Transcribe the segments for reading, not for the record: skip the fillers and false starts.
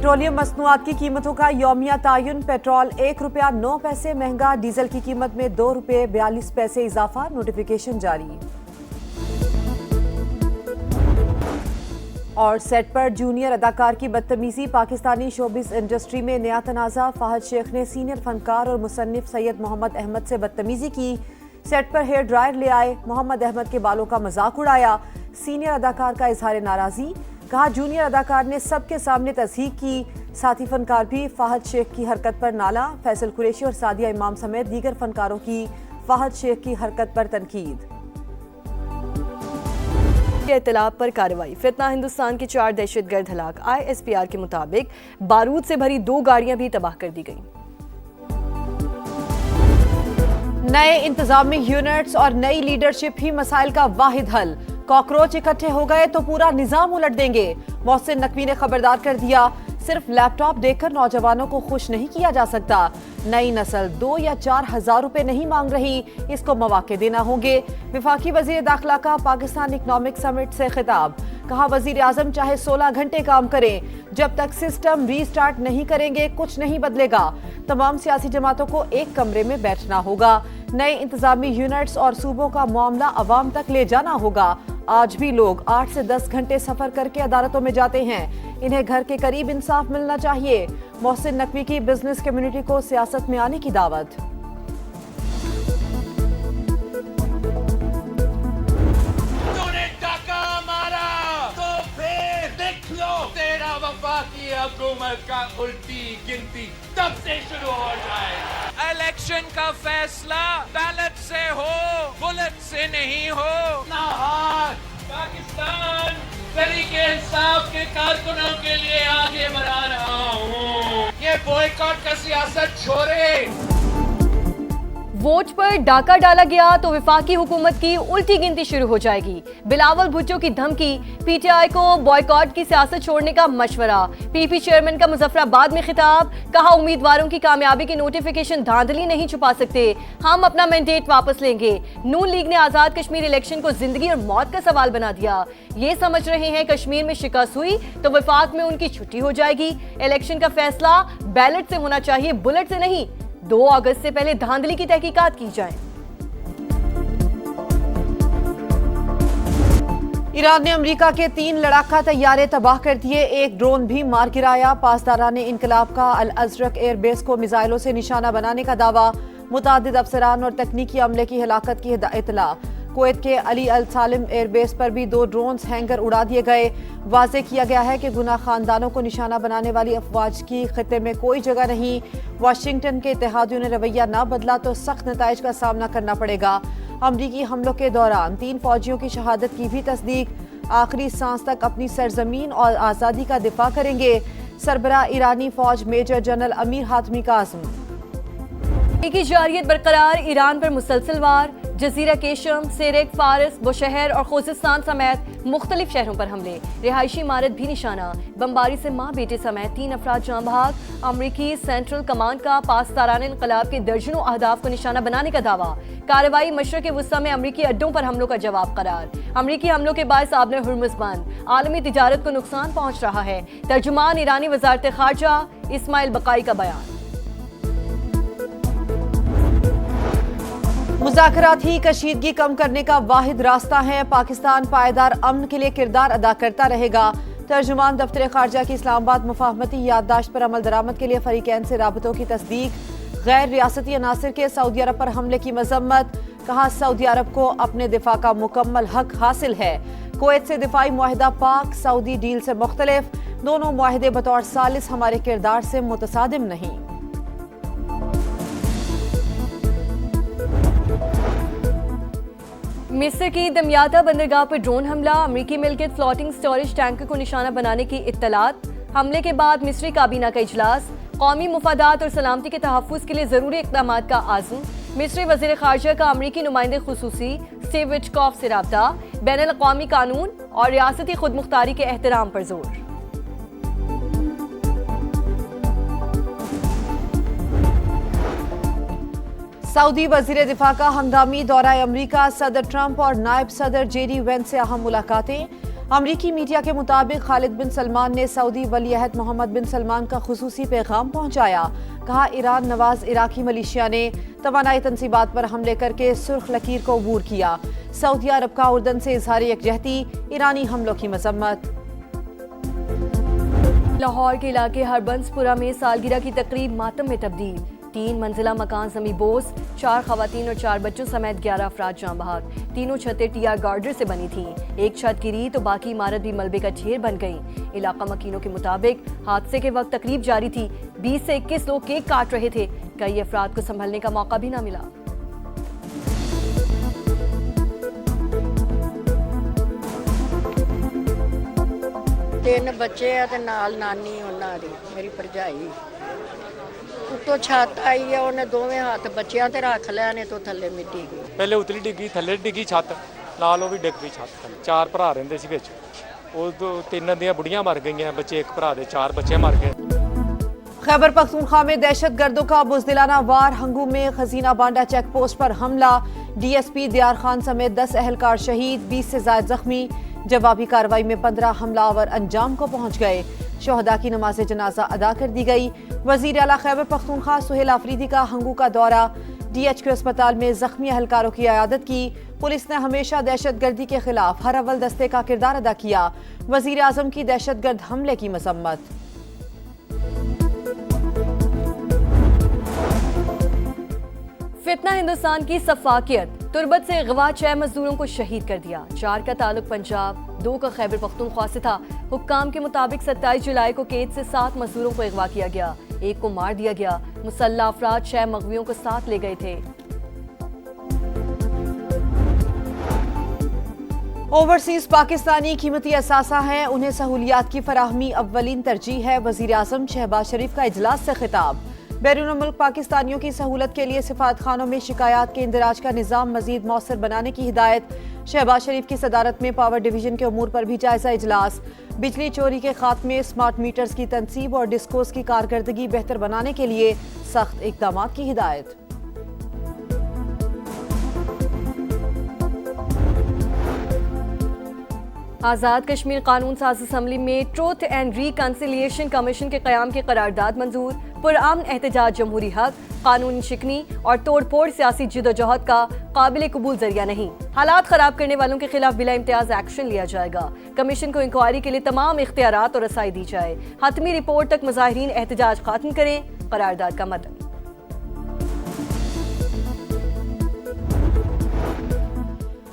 Petroleum मसनूआत की कीमतों का यौमिया तायुन। पेट्रोल ₹1.09 महंगा, डीजल की कीमत में ₹2.42 इजाफा। नोटिफिकेशन जारी। और सेट पर जूनियर अदाकार की बदतमीजी। पाकिस्तानी शोबिस इंडस्ट्री में नया तनाज़ा। फाहद शेख ने सीनियर फनकार और मुसन्निफ सैयद मोहम्मद अहमद से बदतमीजी की। सेट पर हेयर ड्रायर ले आए, मोहम्मद अहमद के बालों का मजाक उड़ाया। सीनियर अदाकार का इजहार नाराजी। कहा जूनियर अदाकार ने सबके सामने तस्दीक की। साथी फनकार भी फहद शेख की हरकत पर नाला। फैसल कुरैशी और सादिया इमाम समेत दीगर फनकारों की फहद शेख की हरकत पर तनकीद। इत्तला पर कार्रवाई। फितना हिंदुस्तान के 4 दहशतगर्द हलाक। ISPR के मुताबिक बारूद से भरी 2 गाड़ियां भी तबाह कर दी गईं। नए इंतजामी यूनिट्स और नई लीडरशिप ही मसाइल का वाहिद हल। कॉकरोच इकट्ठे हो गए तो पूरा निजाम उलट देंगे। मोहसिन नकवी ने खबरदार कर दिया, सिर्फ लैपटॉप देखकर नौजवानों को खुश नहीं किया जा सकता। नई नस्ल 2 या 4 हजार रुपए नहीं मांग रही, इसको मौके देना होंगे। विफाकी वजीर दाखिला का पाकिस्तान इकोनॉमिक समिट से खिताब। कहा वजीर आजम चाहे 16 घंटे काम करें, जब तक सिस्टम रीस्टार्ट नहीं करेंगे कुछ नहीं बदलेगा। तमाम सियासी जमातों को एक कमरे में बैठना होगा। नए इंतजामी यूनिट्स और सूबों का मामला अवाम तक ले जाना होगा। आज भी लोग 8 से 10 घंटे सफर करके अदालतों में जाते हैं, इन्हें घर के करीब इंसाफ मिलना चाहिए। मोहसिन नकवी की बिजनेस कम्युनिटी को सियासत में आने की दावत। तूने टाका मारा तो फिर देख लो तेरा वफाकी हुकूमत का उल्टी गिनती तब से शुरू हो जाए। इलेक्शन का फैसला बैलेट से हो, बुलेट से नहीं हो। पाकिस्तान तरीके इंसाफ के कारकुनों के लिए आगे बढ़ा रहा हूँ। ये बॉयकॉट का सियासत छोड़े। वोट पर डाका डाला गया तो विफाकी हुकूमत की उल्टी गिनती शुरू हो जाएगी। बिलावल भुट्टो की धमकी। PTI को बॉयकॉट की सियासत छोड़ने का मशवरा। PP चेयरमैन का मुजफ्फराबाद में खिताब। कहा उम्मीदवारों की कामयाबी के नोटिफिकेशन धांधली नहीं छुपा सकते, हम अपना मैंडेट वापस लेंगे। नून लीग ने आजाद कश्मीर इलेक्शन को जिंदगी और मौत का सवाल बना दिया। ये समझ रहे हैं कश्मीर में शिकस्त हुई तो वफाक में उनकी छुट्टी हो जाएगी। इलेक्शन का फैसला बैलेट से होना चाहिए, बुलेट से नहीं। 2 अगस्त से पहले धांधली की तहकीकात की जाए। ईरान ने अमेरिका के 3 लड़ाका तैयारे तबाह कर दिए, एक ड्रोन भी मार गिराया। पासदाराने इनकलाब का अल अजरक एयरबेस को मिसाइलों से निशाना बनाने का दावा। मुतादिद अफसरान और तकनीकी अमले की हलाकत की इतला। कुवैत के अली अल सालिम एयरबेस पर भी 2 ड्रोन्स हैंगर उड़ा दिए गए। वाज़े किया गया है कि गुनाह खानदानों को निशाना बनाने वाली अफवाज की खित्ते में कोई जगह नहीं। वाशिंगटन के इत्तेहादियों ने रवैया ना बदला तो सख्त नताइज का सामना करना पड़ेगा। अमरीकी हमलों के दौरान 3 फौजियों की शहादत की भी तस्दीक। आखिरी सांस तक अपनी सरजमीन और आज़ादी का दिफा करेंगे। सरबराह ईरानी फौज मेजर जनरल अमीर हातमी का आज़म। की जारियत बरकरार। ईरान पर मुसलसल वार। जजीरा केशम, सेरेक, फारिस, बुशहर और खोजिस्तान समेत मुख्तलिफ शहरों पर हमले। रिहायशी इमारत भी निशाना। बमबारी से माँ बेटे समेत 3 अफराद जाँ बहक। अमरीकी सेंट्रल कमांड का पासदाराने इनकलाब के दर्जनों अहदाफ को निशाना बनाने का दावा। कार्रवाई मशरक़ वुस्ता में अमरीकी अड्डों पर हमलों का जवाब करार। अमरीकी हमलों के बायस आबने हुर्मुज़ बंद। आलमी तिजारत को नुकसान पहुँच रहा है। तर्जुमान ईरानी वज़ारत ख़ारजा इस्माइल बकाई का बयान। मुज़ाकरात ही कशीदगी कम करने का वाहिद रास्ता है। पाकिस्तान पायदार अमन के लिए किरदार अदा करता रहेगा। तर्जुमान दफ्तर ख़ारजा की इस्लामाबाद मुफाहमती याददाश्त पर अमल दरामद के लिए फरीकैन से राबतों की तस्दीक। गैर रियासती अनासर के सऊदी अरब पर हमले की मजम्मत। कहा सऊदी अरब को अपने दिफा का मुकम्मल हक हासिल है। कुवैत से दिफाई मुआहिदा पाक सऊदी डील से मुख्तलिफ। दोनों मुआहिदे बतौर सालिस हमारे किरदार से मुतसादिम नहीं। मिस्र की दमियाता बंदरगाह पर ड्रोन हमला। अमरीकी मिल्कियत फ्लोटिंग स्टोरेज टैंकर को निशाना बनाने की इत्तलात। हमले के बाद मिस्री काबीना का इजलास। कौमी मुफादात और सलामती के तहफ़्फ़ुज़ के लिए ज़रूरी इक़दाम का आज़म। मिस्री वज़ीर ख़ारजा का अमरीकी नुमाइंदे ख़ुसूसी स्टीव विटकॉफ से राब्ता। बैनुल अक़वामी कानून और रियासती खुदमुख्तारी के एहतराम पर जोर। सऊदी वजीर दिफा का हंगामी दौरा अमरीका। सदर ट्रंप और नायब सदर JD वेंस से अहम मुलाकातें। अमरीकी मीडिया के मुताबिक खालिद बिन सलमान ने सऊदी वलीअहद मोहम्मद बिन सलमान का खुसूसी पैगाम पहुंचाया। कहा, ईरान नवाज इराकी मलेशिया ने तवानाई तनसीबात पर हमले करके सुर्ख लकीर को अबूर किया। सऊदी अरब का उर्दन से इजहार यकजहती, ईरानी हमलों की मजम्मत। लाहौर के इलाके हरबंसपुरा में सालगिरह की तकरीब मातम में तब्दील। 3 मंजिला मकान जमी बोस, 4 खवातीन और 4 बच्चों समेत 11 अफराद जाँ बहक। तीनों छतें टीआर गार्डर से बनी थीं। एक छत गिरी तो बाकी इमारत भी मलबे का ढेर बन गई। इलाका मकीनों के मुताबिक हादसे के वक्त तकरीब जारी थी। 20 से 21 लोग केक काट रहे थे। कई अफराद को संभलने का मौका भी ना मिला। ਤਿੰਨ ਬੱਚੇ ਆ ਤੇ ਨਾਲ ਨਾਨੀ ਉਹਨਾਂ ਦੀ ਮੇਰੀ ਭਰਜਾਈ ਉੱਤੋਂ ਛੱਤ ਆਈ ਆ ਉਹਨੇ ਦੋਵੇਂ ਹੱਥ ਬੱਚਿਆਂ ਤੇ ਰੱਖ ਲਿਆ ਨੇ ਤੋਂ ਥੱਲੇ ਮਿੱਟੀ ਗਈ ਪਹਿਲੇ ਉਤਲੀ ਡਿੱਗੀ ਥੱਲੇ ਡਿੱਗੀ ਛੱਤ ਨਾਲ ਉਹ ਵੀ ਡਿੱਗ ਪਈ ਛੱਤ ਥੱਲੇ 4 ਭਰਾ ਰਹਿੰਦੇ ਸੀ ਵਿੱਚ ਉਹ ਤੋਂ 3 ਦੀਆਂ ਬੁੜੀਆਂ ਮਰ ਗਈਆਂ ਬੱਚੇ ਇੱਕ ਭਰਾ ਦੇ 4 ਬੱਚੇ मर गए। खैबर पख्तूनख्वा में दहशत गर्दों का बुज़दिलाना वार। हंगू में खजीना बांडा चेक पोस्ट पर हमला। DSP दियार खान समेत 10 अहलकार शहीद, 20 से ज्यादा जख्मी। जवाबी कार्रवाई में 15 हमलावर अंजाम को पहुंच गए। शोहदा की नमाज जनाजा अदा कर दी गई। वजीर आला खैबर पख्तूनख्वा सुहेल आफरीदी का हंगू का दौरा। DHQ अस्पताल में जख्मी अहलकारों की इयादत की। पुलिस ने हमेशा दहशत गर्दी के खिलाफ हर अव्वल दस्ते का किरदार अदा किया। वजीर आजम की दहशत गर्द हमले की मजम्मत। फितना हिंदुस्तान की सफाकियत। तुर्बत से अगवा 6 मजदूरों को शहीद कर दिया। 4 का ताल्लुक पंजाब, 2 का खैबर पख्तूनख्वा से था। हुक्काम के मुताबिक 27 जुलाई को कैद से 7 मजदूरों को अगवा किया गया। 1 को मार दिया गया। मुसल्ला अफराद 6 मगवियों को साथ ले गए थे। ओवरसीज पाकिस्तानी कीमती असासा हैं, उन्हें सहूलियात की फराहमी अव्वलीन तरजीह है। वजीर आजम शहबाज शरीफ का इजलास से खिताब। बैरून मुल्क पाकिस्तानियों की सहूलत के लिए सिफारतखानों में शिकायत के इंदराज का निज़ाम मजीद मौसर बनाने की हिदायत। शहबाज शरीफ की सदारत में पावर डिवीजन के उमूर पर भी जायजा इजलास। बिजली चोरी के खात्मे, स्मार्ट मीटर्स की तनसीब और डिस्कोस की कारकर्दगी बेहतर बनाने के लिए सख्त इकदाम की हिदायत। आज़ाद कश्मीर कानून साज असम्बली में ट्रूथ एंड रिकन्सिलिएशन कमीशन के क़याम की करारदाद मंजूर। पुरअमन एहतजाज जमहूरी हक, कानूनी शिकनी और तोड़फोड़ सियासी जिदोजहद का काबिल कबूल जरिया नहीं। हालात खराब करने वालों के खिलाफ बिला इम्तियाज एक्शन लिया जाएगा। कमीशन को इंक्वायरी के लिए तमाम इख्तियारात और रसाई दी जाए। हतमी रिपोर्ट तक मुजाहिरीन एहतजाज खत्म करें। करारदाद का मतन।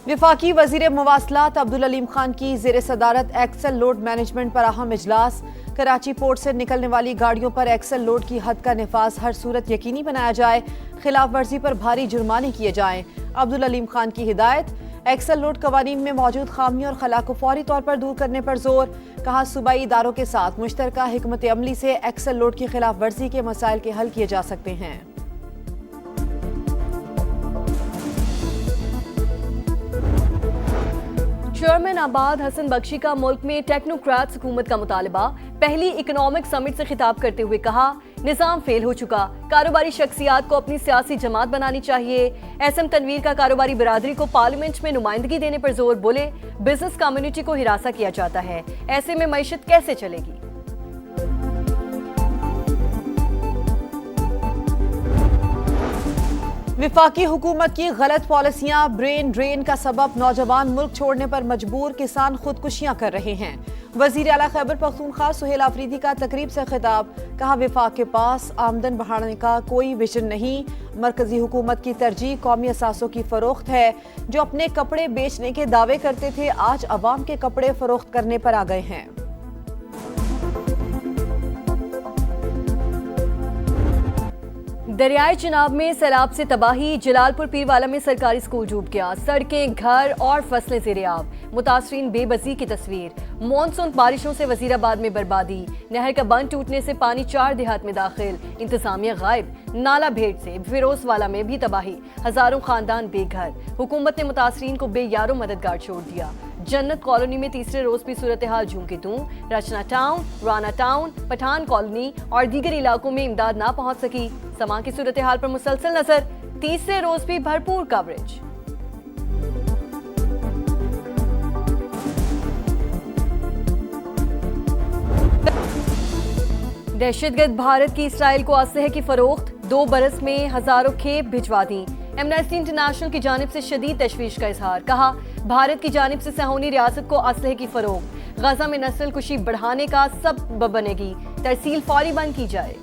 विफाकी वजीर मवासलात अब्दुल अलीम खान की जेर सदारत एक्सल लोड मैनेजमेंट पर अहम इजलास। कराची पोर्ट से निकलने वाली गाड़ियों पर एक्सल लोड की हद का निफाज हर सूरत यकीनी बनाया जाए। खिलाफ वर्जी पर भारी जुर्माने किए जाएं। अब्दुल अलीम खान की हिदायत। एक्सल लोड कवानीन में मौजूद खामी और खला को फौरी तौर पर दूर करने पर जोर। कहा, सूबाई इदारों के साथ मुश्तरका हिकमत अमली से एक्सल लोड की खिलाफ वर्जी के मसाइल के हल किए जा सकते हैं। चेयरमैन आबाद हसन बख्शी का मुल्क में टेक्नोक्रेट्स हुकूमत का मुतालबा। पहली इकोनॉमिक समिट से खिताब करते हुए कहा, निजाम फेल हो चुका, कारोबारी शख्सियात को अपनी सियासी जमात बनानी चाहिए। एसएम तनवीर का कारोबारी बिरादरी को पार्लियामेंट में नुमाइंदगी देने पर जोर। बोले, बिजनेस कम्युनिटी को हिरासा किया जाता है, ऐसे में मईशत कैसे चलेगी। विफाकी हुकूमत की गलत पॉलिसियां ब्रेन ड्रेन का सबब। नौजवान मुल्क छोड़ने पर मजबूर, किसान खुदकुशियां कर रहे हैं। वजीर आला खैबर पख्तूनख्वा सुहेल आफरीदी का तकरीब से खिताब। कहा, विफाक के पास आमदन बढ़ाने का कोई विजन नहीं। मरकजी हुकूमत की तरजीह कौमी असासों की फरोख्त है। जो अपने कपड़े बेचने के दावे करते थे, आज अवाम के कपड़े फरोख्त करने पर आ गए हैं। दरियाई चिनाब में सैलाब से तबाही। जलालपुर पीरवाला में सरकारी स्कूल डूब गया। सड़कें, घर और फसलें ज़ेरे-आब। मुतासरीन बेबसी की तस्वीर। मानसून बारिशों से वजीराबाद में बर्बादी। नहर का बंद टूटने से पानी 4 देहात में दाखिल। इंतजामिया गायब। नाला भेड़ से फिरोजवाला में भी तबाही। हजारों खानदान बेघर। हुकूमत ने मुतासरीन को बेयारो मददगार छोड़ दिया। जन्नत कॉलोनी में तीसरे रोज भी सूरत हाल झूम की तूं। Rachna town, Rana town, Pathan colony और दीगर इलाकों में इमदाद ना पहुंच सकी। समा की सूरत हाल पर मुसलसल नजर। तीसरे रोज भी भरपूर कवरेज। दहशतगर्द भारत की इसराइल को असलहे की फरोख्त, 2 बरस में हजारों खेप भिजवा दी। एमनेस्टी इंटरनेशनल की जानिब से शदीद तशवीश का इजहार, कहा भारत की जानिब से सहोनी रियासत को असलहे की फरोख्त गजा में नस्ल कुशी बढ़ाने का सबब बनेगी, तरसील फौरी बंद की जाए।